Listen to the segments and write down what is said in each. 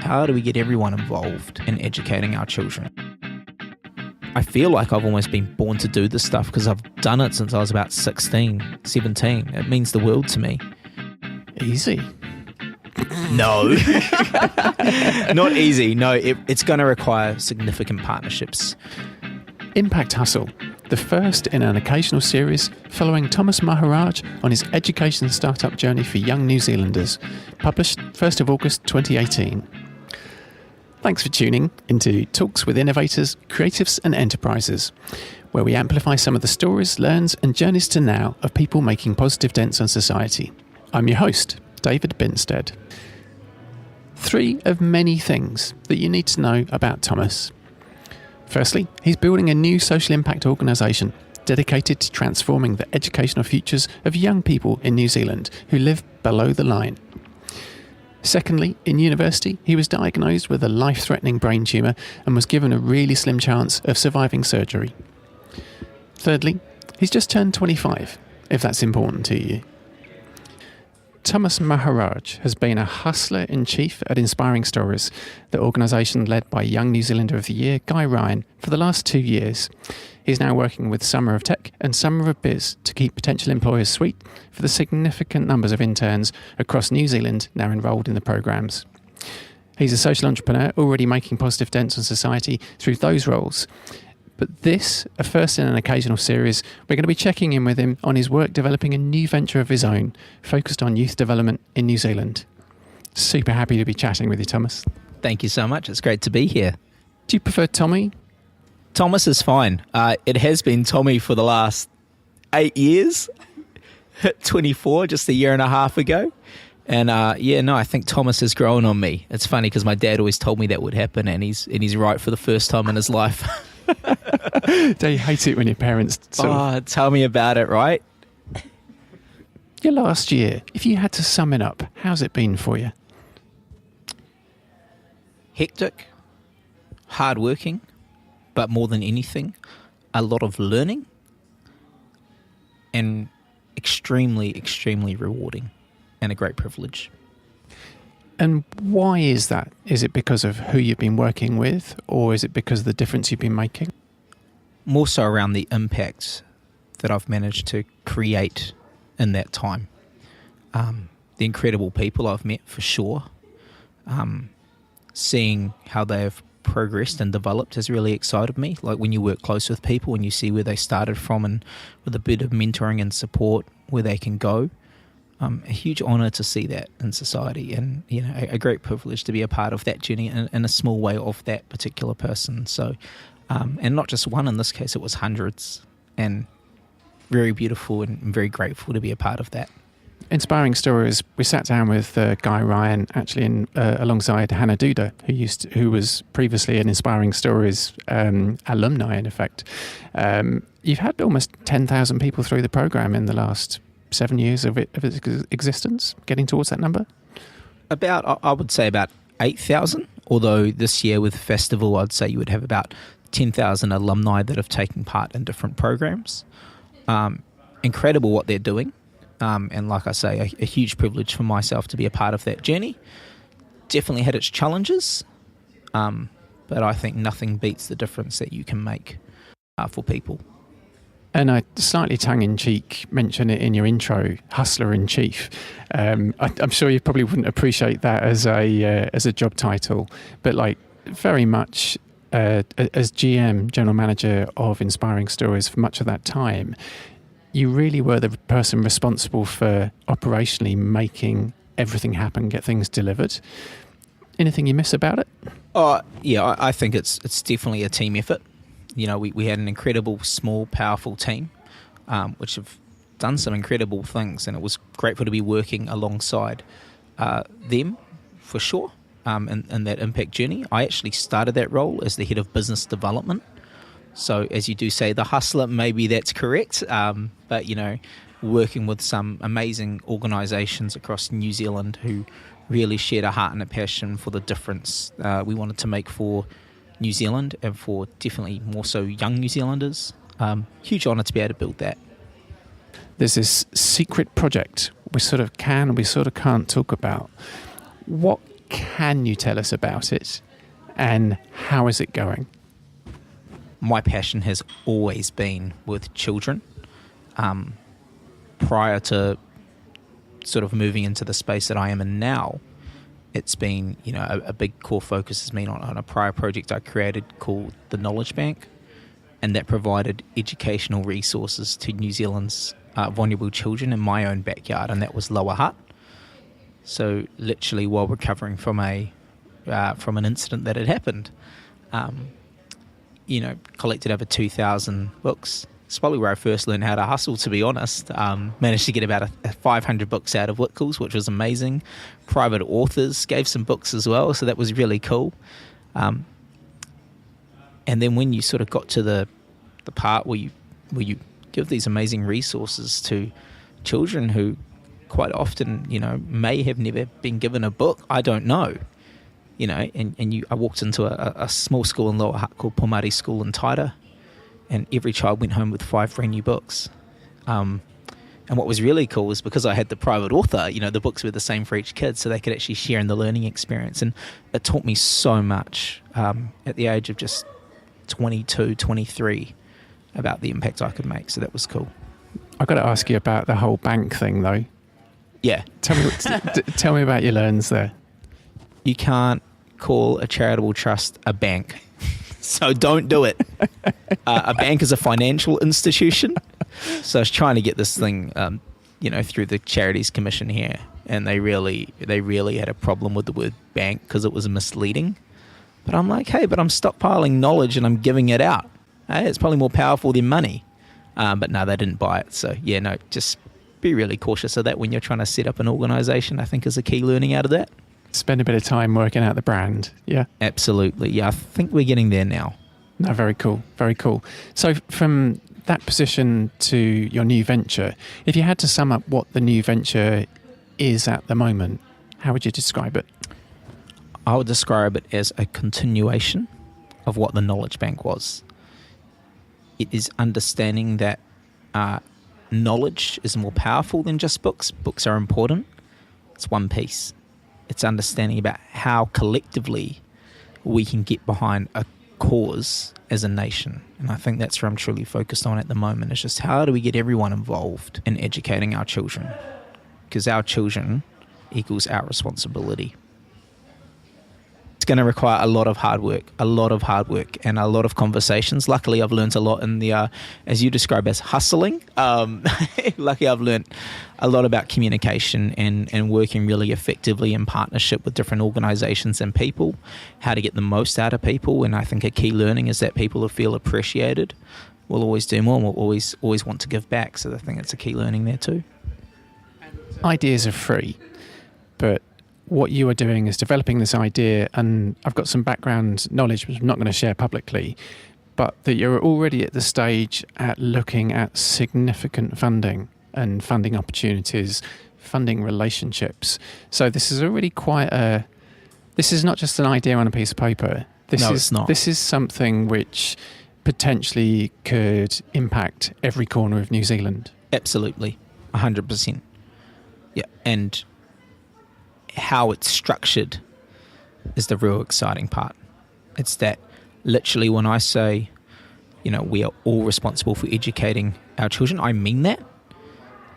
how do we get everyone involved in educating our children? I feel like I've almost been born to do this stuff because I've done it since I was about 16, 17. It means the world to me. Easy. No. Not easy. No, it's going to require significant partnerships. Impact Hustle, the first in an occasional series following Thomas Maharaj on his education startup journey for young New Zealanders, published 1st of August 2018. Thanks for tuning into Talks with Innovators, Creatives and Enterprises, where we amplify some of the stories, learns and journeys to now of people making positive dents on society. I'm your host, David Binstead. 3 of many things that you need to know about Thomas. Firstly, he's building a new social impact organisation dedicated to transforming the educational futures of young people in New Zealand who live below the line. Secondly, in university, he was diagnosed with a life-threatening brain tumour and was given a really slim chance of surviving surgery. Thirdly, he's just turned 25, if that's important to you. Thomas Maharaj has been a hustler-in-chief at Inspiring Stories, the organisation led by Young New Zealander of the Year, Guy Ryan, for the last 2 years. He's now working with Summer of Tech and Summer of Biz to keep potential employers sweet for the significant numbers of interns across New Zealand now enrolled in the programmes. He's a social entrepreneur already making positive dents on society through those roles. But this, a first in an occasional series, we're going to be checking in with him on his work developing a new venture of his own, focused on youth development in New Zealand. Super happy to be chatting with you, Thomas. Thank you so much. It's great to be here. Do you prefer Tommy? Thomas is fine. It has been Tommy for the last 8 years. Hit 24 just a year and a half ago. And I think Thomas has grown on me. It's funny because my dad always told me that would happen, and he's right for the first time in his life. Do you hate it when your parents tell me about it, right? Your last year, if you had to sum it up, how's it been for you? Hectic, hardworking, but more than anything, a lot of learning, and extremely, extremely rewarding, and a great privilege. And why is that? Is it because of who you've been working with, or is it because of the difference you've been making? More so around the impact that I've managed to create in that time. The incredible people I've met, for sure. Seeing how they've progressed and developed has really excited me. Like when you work close with people and you see where they started from, and with a bit of mentoring and support where they can go. A huge honour to see that in society, and a great privilege to be a part of that journey in a small way of that particular person. So, and not just one in this case, it was hundreds, and very beautiful and very grateful to be a part of that. Inspiring Stories. We sat down with Guy Ryan, actually, alongside Hannah Duda, who was previously an Inspiring Stories alumni. In effect, you've had almost 10,000 people through the program in the last 7 years of its existence, getting towards that number? I would say about 8,000, although this year with the festival, I'd say you would have about 10,000 alumni that have taken part in different programs. Incredible what they're doing. And like I say, a huge privilege for myself to be a part of that journey. Definitely had its challenges, but I think nothing beats the difference that you can make for people. And I slightly tongue-in-cheek mention it in your intro, hustler-in-chief. I'm sure you probably wouldn't appreciate that as a job title, but like very much as GM, General Manager of Inspiring Stories for much of that time, you really were the person responsible for operationally making everything happen, get things delivered. Anything you miss about it? I think it's definitely a team effort. We had an incredible, small, powerful team, which have done some incredible things, and it was grateful to be working alongside them, for sure, in that impact journey. I actually started that role as the head of business development. So as you do say, the hustler, maybe that's correct, but, working with some amazing organisations across New Zealand who really shared a heart and a passion for the difference we wanted to make for New Zealand, and for definitely more so young New Zealanders. Huge honour to be able to build that. There's this secret project we sort of can and we sort of can't talk about. What can you tell us about it, and how is it going? My passion has always been with children. Prior to sort of moving into the space that I am in now, it's been, a big core focus has been on a prior project I created called the Knowledge Bank, and that provided educational resources to New Zealand's vulnerable children in my own backyard, and that was Lower Hutt. So literally while recovering from an incident that had happened, collected over 2,000 books. It's probably where I first learned how to hustle, to be honest. Managed to get about 500 books out of Whitcoulls, which was amazing. Private authors gave some books as well, so that was really cool. And then when you sort of got to the part where you give these amazing resources to children who quite often, may have never been given a book, I don't know. I walked into a small school in Lower Hutt called Pomari School in Taira, and every child went home with 5 brand new books. And what was really cool was because I had the private author, the books were the same for each kid, so they could actually share in the learning experience. And it taught me so much at the age of just 22, 23 about the impact I could make. So that was cool. I've got to ask you about the whole bank thing, though. Yeah. Tell me about your learns there. You can't call a charitable trust a bank. So don't do it. A bank is a financial institution. So I was trying to get this thing, through the Charities Commission here, and they really had a problem with the word bank because it was misleading. But I'm like, hey, but I'm stockpiling knowledge and I'm giving it out. Hey, it's probably more powerful than money. But no, they didn't buy it. So yeah, no, just be really cautious of that when you're trying to set up an organisation, I think is a key learning out of that. Spend a bit of time working out the brand. Yeah. Absolutely. Yeah, I think we're getting there now. No, very cool. Very cool. So from that position to your new venture, if you had to sum up what the new venture is at the moment, how would you describe it? I would describe it as a continuation of what the Knowledge Bank was. It is understanding that knowledge is more powerful than just books. Books are important. It's one piece. It's understanding about how collectively we can get behind a cause as a nation. And I think that's where I'm truly focused on at the moment. It's just how do we get everyone involved in educating our children? Because our children equals our responsibility. It's going to require a lot of hard work and a lot of conversations. Luckily, I've learned a lot in the, as you describe as hustling. Luckily, I've learned a lot about communication and working really effectively in partnership with different organisations and people, how to get the most out of people. And I think a key learning is that people who feel appreciated will always do more and will always want to give back. So I think it's a key learning there too. Ideas are free, but what you are doing is developing this idea, and I've got some background knowledge which I'm not going to share publicly, but that you're already at the stage at looking at significant funding and funding opportunities, funding relationships. So this is already this is not just an idea on a piece of paper. It's not. This is something which potentially could impact every corner of New Zealand. Absolutely, 100%. Yeah, and how it's structured is the real exciting part. It's that literally when I say, we are all responsible for educating our children, I mean that.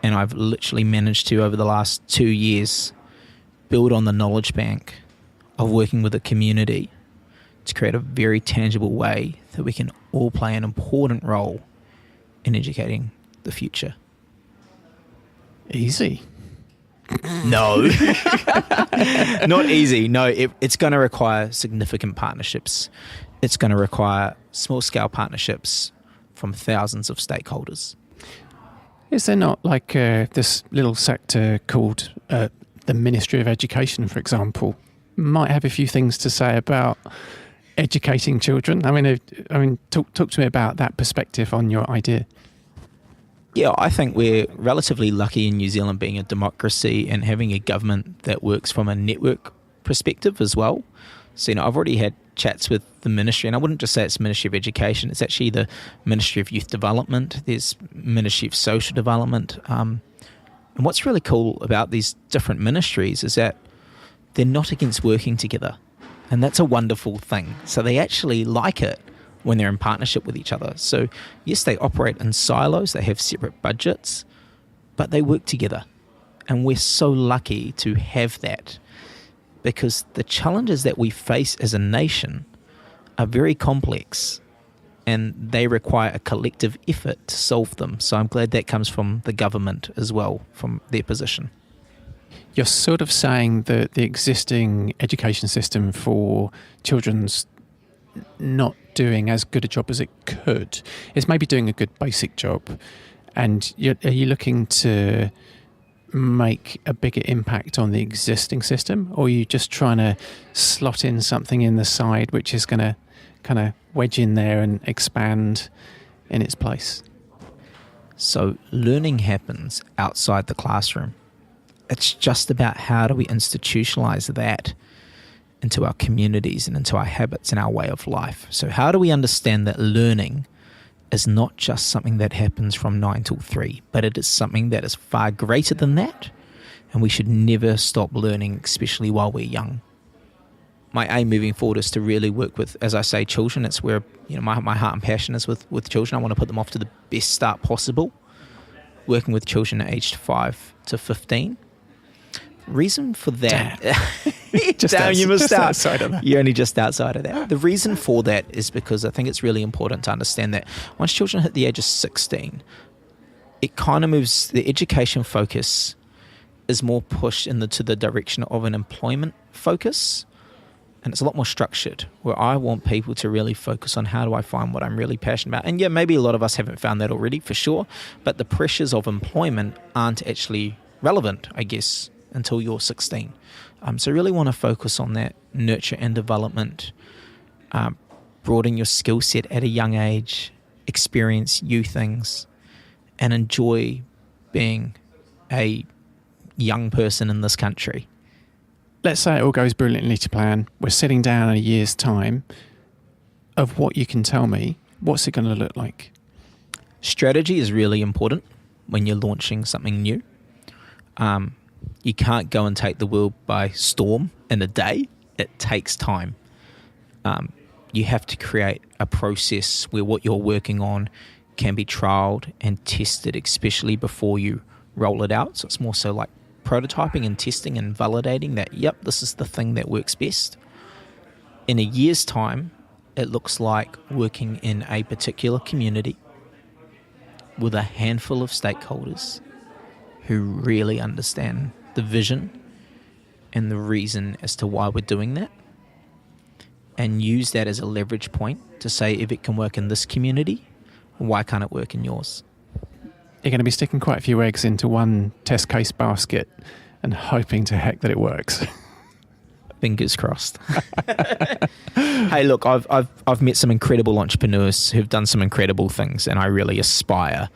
And I've literally managed to, over the last 2 years, build on the knowledge bank of working with the community to create a very tangible way that we can all play an important role in educating the future. Easy. No, not easy. No, it's going to require significant partnerships. It's going to require small-scale partnerships from thousands of stakeholders. Is there not like this little sector called the Ministry of Education, for example, might have a few things to say about educating children? I mean, talk to me about that perspective on your idea. Yeah, I think we're relatively lucky in New Zealand being a democracy and having a government that works from a network perspective as well. So, I've already had chats with the ministry, and I wouldn't just say it's Ministry of Education, it's actually the Ministry of Youth Development, there's Ministry of Social Development. And what's really cool about these different ministries is that they're not against working together. And that's a wonderful thing. So they actually like it when they're in partnership with each other. So yes, they operate in silos, they have separate budgets, but they work together. And we're so lucky to have that, because the challenges that we face as a nation are very complex and they require a collective effort to solve them. So I'm glad that comes from the government as well, from their position. You're sort of saying that the existing education system for children's not doing as good a job as it could. It's maybe doing a good basic job. And are you looking to make a bigger impact on the existing system, or are you just trying to slot in something in the side which is going to kind of wedge in there and expand in its place? So learning happens outside the classroom. It's just about how do we institutionalize that into our communities and into our habits and our way of life. So how do we understand that learning is not just something that happens from 9 till 3, but it is something that is far greater than that, and we should never stop learning, especially while we're young. My aim moving forward is to really work with, as I say, children. It's where my heart and passion is with children. I want to put them off to the best start possible, working with children aged 5 to 15. Reason for that... you missed out. Outside of that. You're only just outside of that. The reason for that is because I think it's really important to understand that once children hit the age of 16, it kind of moves, the education focus is more pushed into the direction of an employment focus, and it's a lot more structured, where I want people to really focus on how do I find what I'm really passionate about. And yeah, maybe a lot of us haven't found that already, for sure, but the pressures of employment aren't actually relevant, I guess, until you're 16. So really want to focus on that nurture and development, broaden your skill set at a young age, experience new things, and enjoy being a young person in this country. Let's say it all goes brilliantly to plan. We're sitting down in a year's time. Of what you can tell me, what's it going to look like? Strategy is really important when you're launching something new. You can't go and take the world by storm in a day. It takes time. You have to create a process where what you're working on can be trialed and tested, especially before you roll it out. So it's more so like prototyping and testing and validating that, yep, this is the thing that works best. In a year's time, it looks like working in a particular community with a handful of stakeholders who really understand the vision and the reason as to why we're doing that, and use that as a leverage point to say, if it can work in this community, why can't it work in yours? You're going to be sticking quite a few eggs into one test case basket and hoping to heck that it works. Fingers crossed. Hey, look, I've met some incredible entrepreneurs who've done some incredible things, and I really aspire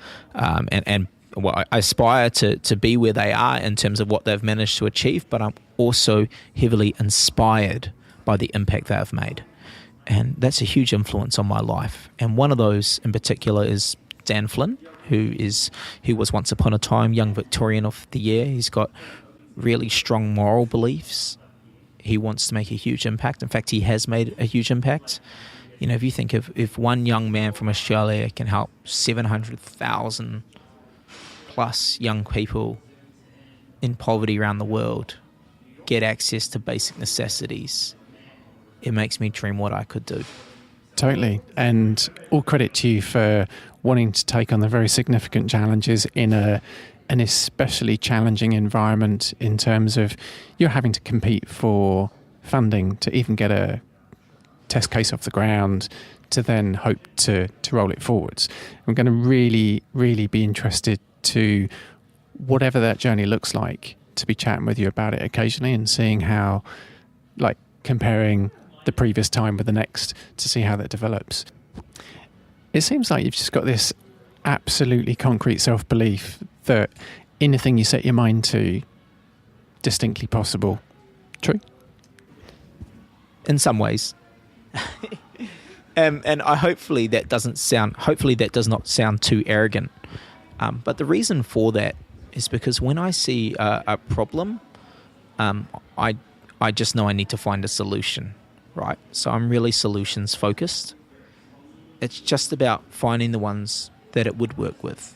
I aspire to be where they are in terms of what they've managed to achieve, but I'm also heavily inspired by the impact they have made. And that's a huge influence on my life. And one of those in particular is Dan Flynn, who was once upon a time Young Victorian of the Year. He's got really strong moral beliefs. He wants to make a huge impact. In fact, he has made a huge impact. You know, if you think of if one young man from Australia can help 700,000 plus young people in poverty around the world get access to basic necessities, it makes me dream what I could do. Totally. And all credit to you for wanting to take on the very significant challenges in an especially challenging environment, in terms of you're having to compete for funding to even get a test case off the ground, to then hope to roll it forwards. I'm going to really, really be interested to, whatever that journey looks like, to be chatting with you about it occasionally and seeing how, like, comparing the previous time with the next, to see how that develops. It seems like you've just got this absolutely concrete self-belief that anything you set your mind to, distinctly possible. True? In some ways. And hopefully that does not sound too arrogant. But the reason for that is because when I see a problem, I I just know I need to find a solution, right? So I'm really solutions focused. It's just about finding the ones that it would work with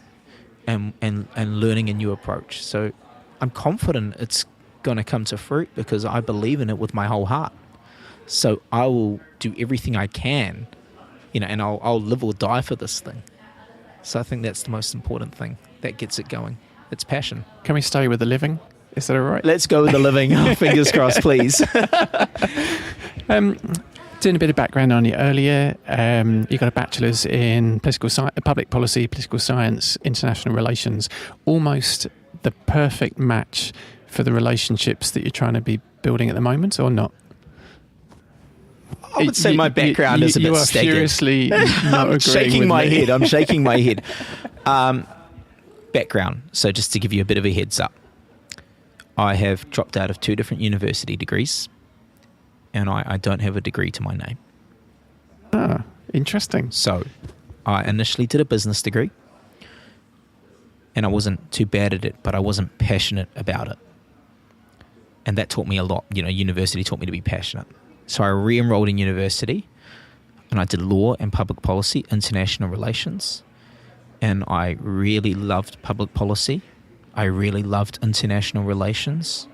and learning a new approach. So I'm confident it's going to come to fruit because I believe in it with my whole heart. So I will do everything I can, and I'll live or die for this thing. So I think that's the most important thing that gets it going. It's passion. Can we stay with the living? Is that all right? Let's go with the living. Fingers crossed, please. Doing a bit of background on you earlier, you got a bachelor's in public policy, political science, international relations. Almost the perfect match for the relationships that you're trying to be building at the moment, or not? I would say my background is a bit staggered. You are furiously not agreeing shaking with my me. head. I'm shaking my head. Background. So just to give you a bit of a heads up, I have dropped out of 2 different university degrees, and I don't have a degree to my name. Ah, interesting. So I initially did a business degree, and I wasn't too bad at it, but I wasn't passionate about it. And that taught me a lot. University taught me to be passionate. So I re-enrolled in university, and I did law and public policy, international relations. And I really loved public policy. I really loved international relations.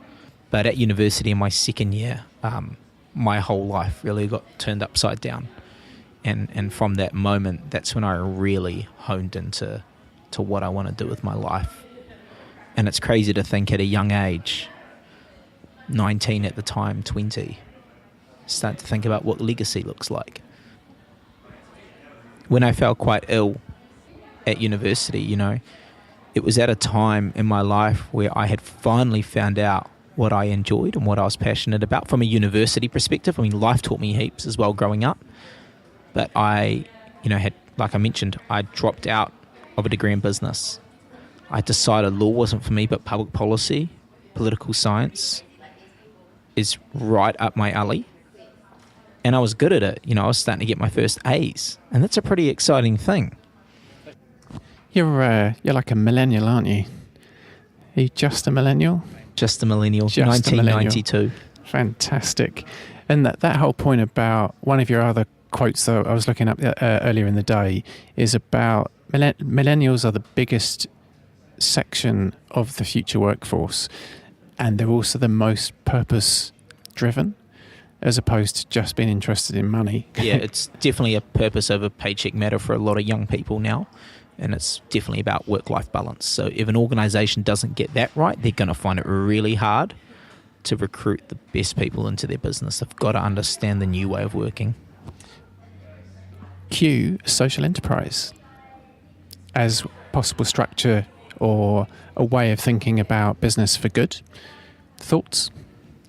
But at university in my second year, my whole life really got turned upside down. And from that moment, that's when I really honed into what I want to do with my life. And it's crazy to think at a young age, 19 at the time, 20, start to think about what legacy looks like. When I felt quite ill at university, it was at a time in my life where I had finally found out what I enjoyed and what I was passionate about from a university perspective. I mean, life taught me heaps as well growing up. But I, had, like I mentioned, I dropped out of a degree in business. I decided law wasn't for me, but public policy, political science is right up my alley. And I was good at it. I was starting to get my first A's. And that's a pretty exciting thing. You're like a millennial, aren't you? Are you just a millennial? Just a millennial, 1992. Fantastic. And that whole point about one of your other quotes that I was looking up earlier in the day is about millennials are the biggest section of the future workforce, and they're also the most purpose-driven, as opposed to just being interested in money. Yeah, it's definitely a purpose over paycheck matter for a lot of young people now, and it's definitely about work-life balance. So if an organisation doesn't get that right, they're going to find it really hard to recruit the best people into their business. They've got to understand the new way of working. Q, social enterprise, as possible structure or a way of thinking about business for good. Thoughts?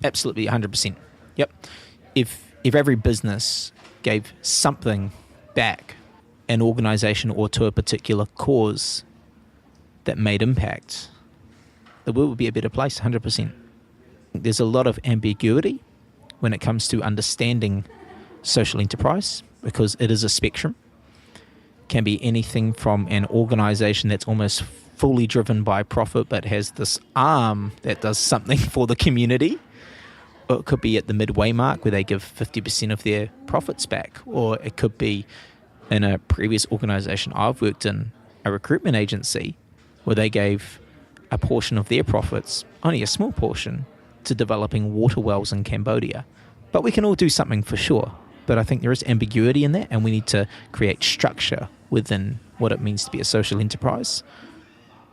Absolutely, 100%. Yep. If every business gave something back, an organisation or to a particular cause that made impact, the world would be a better place, 100%. There's a lot of ambiguity when it comes to understanding social enterprise because it is a spectrum. It can be anything from an organisation that's almost fully driven by profit but has this arm that does something for the community. Or it could be at the midway mark where they give 50% of their profits back. Or it could be in a previous organisation I've worked in, a recruitment agency, where they gave a portion of their profits, only a small portion, to developing water wells in Cambodia. But we can all do something for sure. But I think there is ambiguity in that, and we need to create structure within what it means to be a social enterprise.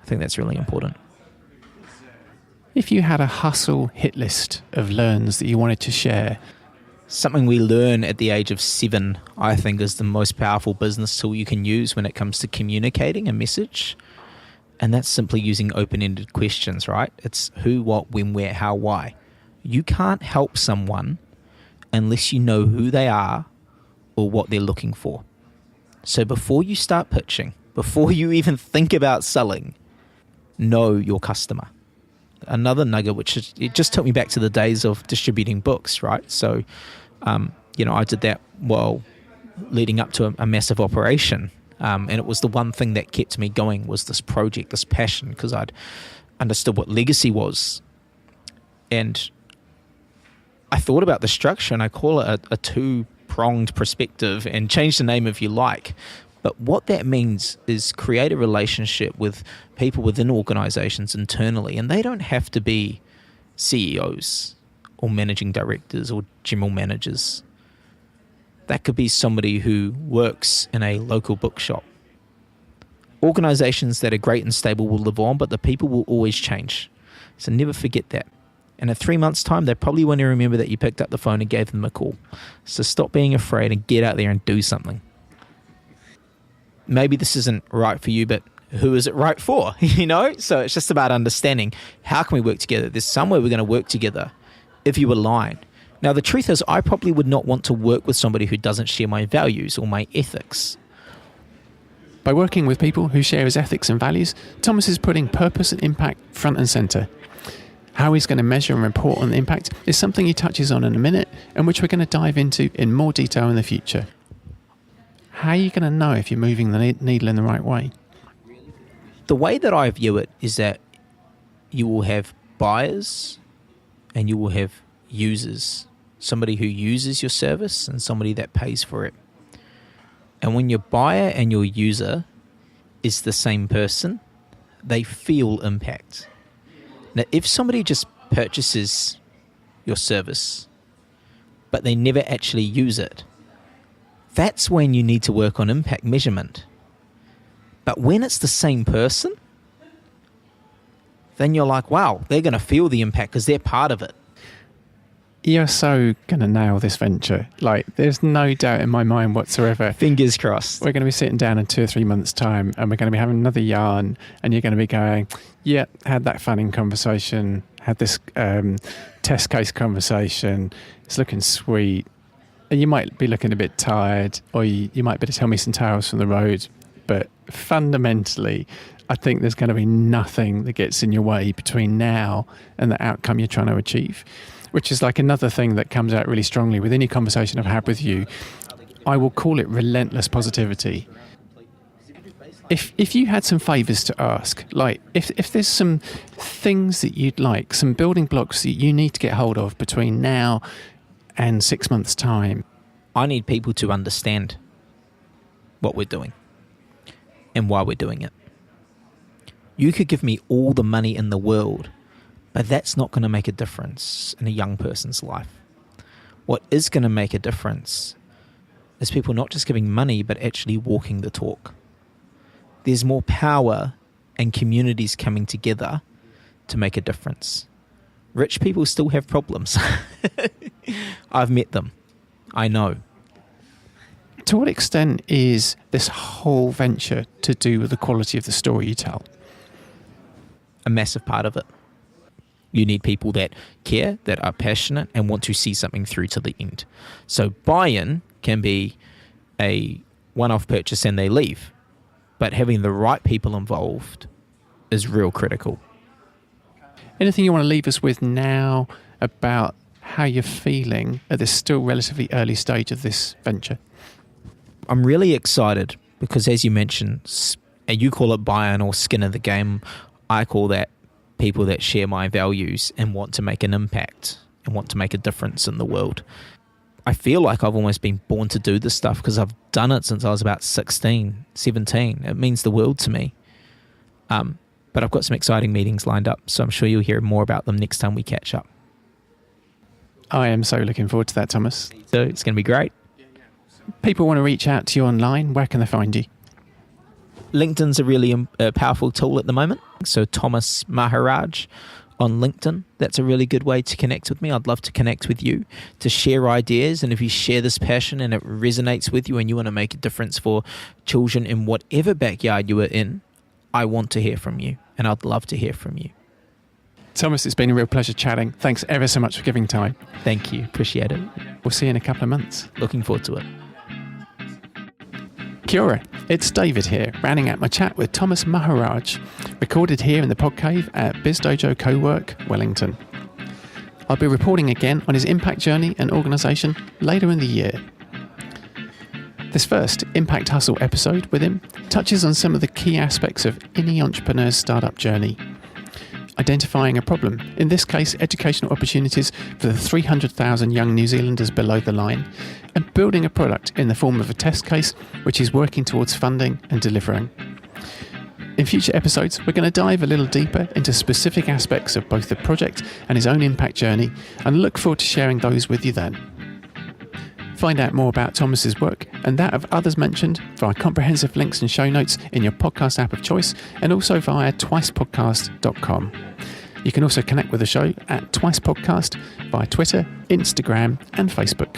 I think that's really important. If you had a hustle hit list of learns that you wanted to share. Something we learn at the age of 7, I think, is the most powerful business tool you can use when it comes to communicating a message. And that's simply using open-ended questions, right? It's who, what, when, where, how, why. You can't help someone unless you know who they are or what they're looking for. So before you start pitching, before you even think about selling, know your customer. Another nugget, it just took me back to the days of distributing books, right? So, I did that while leading up to a massive operation. And it was the one thing that kept me going was this project, this passion, because I'd understood what legacy was. And I thought about the structure and I call it a two-pronged perspective, and change the name if you like. But what that means is create a relationship with people within organizations internally, and they don't have to be CEOs or managing directors or general managers. That could be somebody who works in a local bookshop. Organizations that are great and stable will live on, but the people will always change. So never forget that. And in 3 months' time, they probably won't remember that you picked up the phone and gave them a call. So stop being afraid and get out there and do something. Maybe this isn't right for you, but who is it right for? So it's just about understanding, how can we work together? There's somewhere we're going to work together if you align. Now, the truth is, I probably would not want to work with somebody who doesn't share my values or my ethics. By working with people who share his ethics and values, Thomas is putting purpose and impact front and centre. How he's going to measure and report on the impact is something he touches on in a minute, and which we're going to dive into in more detail in the future. How are you going to know if you're moving the needle in the right way? The way that I view it is that you will have buyers and you will have users. Somebody who uses your service and somebody that pays for it. And when your buyer and your user is the same person, they feel impact. Now, if somebody just purchases your service, but they never actually use it, that's when you need to work on impact measurement. But when it's the same person, then you're like, wow, they're going to feel the impact because they're part of it. You're so going to nail this venture. There's no doubt in my mind whatsoever. Fingers crossed. We're going to be sitting down in 2 or 3 months' time and we're going to be having another yarn, and you're going to be going, yeah, had that fanning conversation, had this test case conversation, it's looking sweet. And you might be looking a bit tired, or you might be able to tell me some tales from the road. But fundamentally, I think there's going to be nothing that gets in your way between now and the outcome you're trying to achieve. Which is another thing that comes out really strongly with any conversation I've had with you. I will call it relentless positivity. If you had some favours to ask, if there's some things that you'd like, some building blocks that you need to get hold of between now and 6 months' time. I need people to understand what we're doing and why we're doing it. You could give me all the money in the world, but that's not going to make a difference in a young person's life. What is going to make a difference is people not just giving money, but actually walking the talk. There's more power and communities coming together to make a difference. Rich people still have problems. I've met them. I know. To what extent is this whole venture to do with the quality of the story you tell? A massive part of it. You need people that care, that are passionate, and want to see something through to the end. So buy-in can be a one-off purchase and they leave. But having the right people involved is real critical. Anything you want to leave us with now about how you're feeling at this still relatively early stage of this venture? I'm really excited because, as you mentioned, and you call it buy-in or skin in the game, I call that people that share my values and want to make an impact and want to make a difference in the world. I feel like I've almost been born to do this stuff because I've done it since I was about 16, 17. It means the world to me. But I've got some exciting meetings lined up, so I'm sure you'll hear more about them next time we catch up. I am so looking forward to that, Thomas. So it's going to be great. People want to reach out to you online. Where can they find you? LinkedIn's a really powerful tool at the moment. So Thomas Maharaj on LinkedIn, that's a really good way to connect with me. I'd love to connect with you, to share ideas. And if you share this passion and it resonates with you and you want to make a difference for children in whatever backyard you are in, I want to hear from you and I'd love to hear from you. Thomas, it's been a real pleasure chatting. Thanks ever so much for giving time. Thank you. Appreciate it. We'll see you in a couple of months. Looking forward to it. Kia ora, it's David here, rounding out my chat with Thomas Maharaj, recorded here in the pod cave at BizDojo Co-work, Wellington. I'll be reporting again on his impact journey and organisation later in the year. This first Impact Hustle episode with him touches on some of the key aspects of any entrepreneur's startup journey. identifying a problem, in this case educational opportunities for the 300,000 young New Zealanders below the line, and building a product in the form of a test case which is working towards funding and delivering. In future episodes, we're going to dive a little deeper into specific aspects of both the project and his own impact journey, and look forward to sharing those with you then. Find out more about Thomas's work and that of others mentioned via comprehensive links and show notes in your podcast app of choice, and also via twicepodcast.com. You can also connect with the show at Twice Podcast via Twitter, Instagram and Facebook.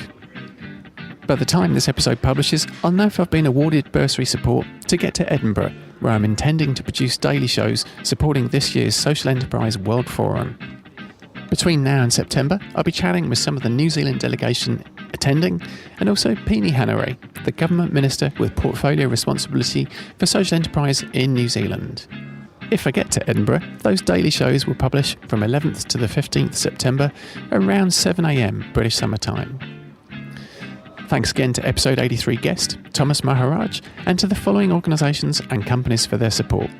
By the time this episode publishes, I'll know if I've been awarded bursary support to get to Edinburgh, where I'm intending to produce daily shows supporting this year's Social Enterprise World Forum. Between now and September, I'll be chatting with some of the New Zealand delegation attending, and also Peeni Hanare, the Government Minister with portfolio responsibility for social enterprise in New Zealand. If I get to Edinburgh, those daily shows will publish from 11th to the 15th September around 7 a.m. British Summer Time. Thanks again to episode 83 guest, Thomas Maharaj, and to the following organisations and companies for their support: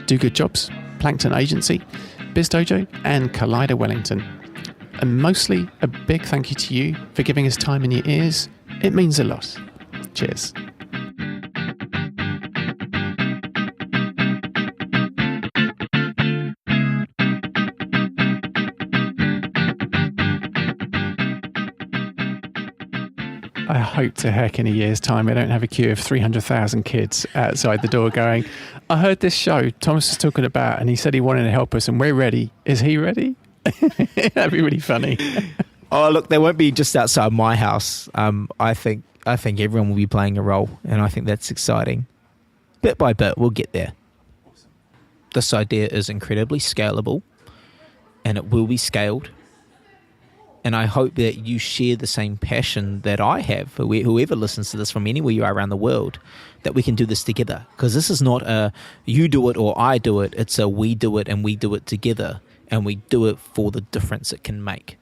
Do Good Jobs, Plankton Agency, BizDojo and Collider Wellington. And mostly a big thank you to you for giving us time in your ears. It means a lot. Cheers. I hope to heck in a year's time I don't have a queue of 300,000 kids outside the door going, I heard this show Thomas was talking about and he said he wanted to help us and we're ready. Is he ready? That'd be really funny. Oh, look, they won't be just outside my house. I think everyone will be playing a role, and I think that's exciting. Bit by bit, we'll get there. This idea is incredibly scalable, and it will be scaled. And I hope that you share the same passion that I have for whoever listens to this from anywhere you are around the world, that we can do this together. Because this is not a you do it or I do it. It's a we do it and we do it together. And we do it for the difference it can make.